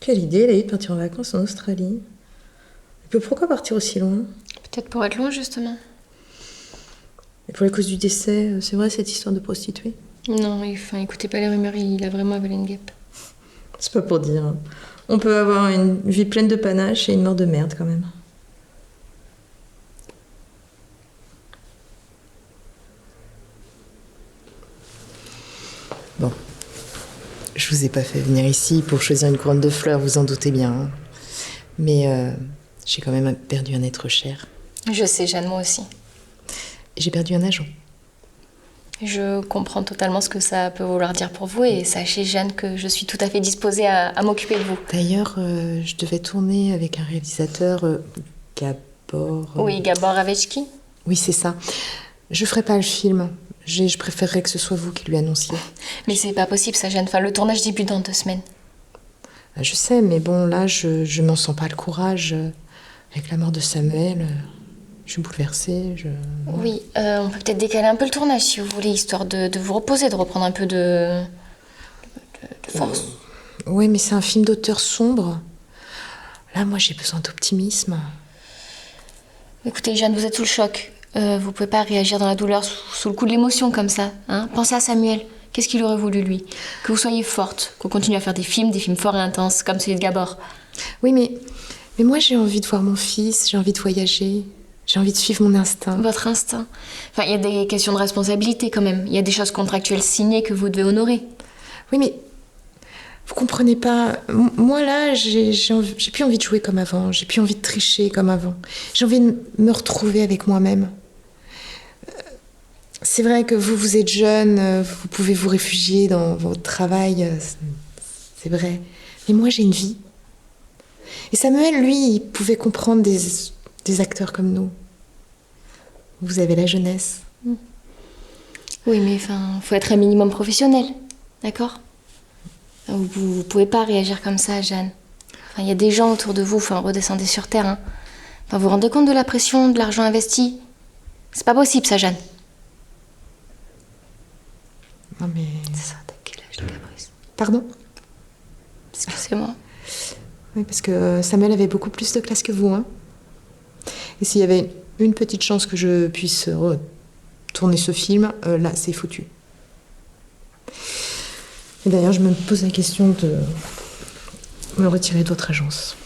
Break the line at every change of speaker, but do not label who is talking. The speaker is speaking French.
Quelle idée, elle a eu de partir en vacances en Australie. Et puis pourquoi partir aussi loin?
Peut-être pour être loin, justement.
Et pour la cause du décès, c'est vrai cette histoire de prostituée?
Non, enfin, écoutez pas les rumeurs, il a vraiment avalé une guêpe.
C'est pas pour dire. On peut avoir une vie pleine de panache et une mort de merde quand même. Bon. Je vous ai pas fait venir ici pour choisir une couronne de fleurs, vous en doutez bien. Hein. Mais j'ai quand même perdu un être cher.
Je sais, Jeanne, moi aussi.
J'ai perdu un agent.
Je comprends totalement ce que ça peut vouloir dire pour vous et sachez, Jeanne, que je suis tout à fait disposée à m'occuper de vous.
D'ailleurs, je devais tourner avec un réalisateur, Gabor...
Oui, Gabor Ravechki.
Oui, c'est ça. Je ferai pas le film. Je préférerais que ce soit vous qui lui annonciez.
Mais c'est pas possible, ça, Jeanne. Enfin, le tournage débute dans 2 semaines.
Je sais, mais bon, là, je m'en sens pas le courage. Avec la mort de Samuel, je suis bouleversée.
Oui, on peut peut-être décaler un peu le tournage, si vous voulez, histoire de vous reposer, de reprendre un peu de force.
Oui, mais c'est un film d'auteur sombre. Là, moi, j'ai besoin d'optimisme.
Écoutez, Jeanne, vous êtes sous le choc. Vous pouvez pas réagir dans la douleur sous le coup de l'émotion comme ça. Hein. Pensez à Samuel. Qu'est-ce qu'il aurait voulu, lui? Que vous soyez forte, qu'on continue à faire des films forts et intenses, comme celui de Gabor.
Oui, mais moi, j'ai envie de voir mon fils, j'ai envie de voyager, j'ai envie de suivre mon instinct.
Votre instinct? Enfin, il y a des questions de responsabilité quand même. Il y a des choses contractuelles signées que vous devez honorer.
Oui, mais vous comprenez pas. Moi, là, j'ai plus envie de jouer comme avant. J'ai plus envie de tricher comme avant. J'ai envie de me retrouver avec moi-même. C'est vrai que vous êtes jeune, vous pouvez vous réfugier dans votre travail, c'est vrai. Mais moi, j'ai une vie. Et Samuel, lui, il pouvait comprendre des acteurs comme nous. Vous avez la jeunesse.
Oui, mais enfin, faut être un minimum professionnel, d'accord? Vous pouvez pas réagir comme ça, Jeanne. Enfin, il y a des gens autour de vous, enfin, redescendez sur terre, hein. Enfin, vous vous rendez compte de la pression, de l'argent investi? C'est pas possible, ça, Jeanne.
Non, mais...
C'est ça, t'as quel âge, de Fabrice?
Pardon?
Excusez-moi.
Oui, parce que Samuel avait beaucoup plus de classe que vous, hein. Et s'il y avait une petite chance que je puisse tourner ce film, là, c'est foutu. Et d'ailleurs, je me pose la question de me retirer de votre agence.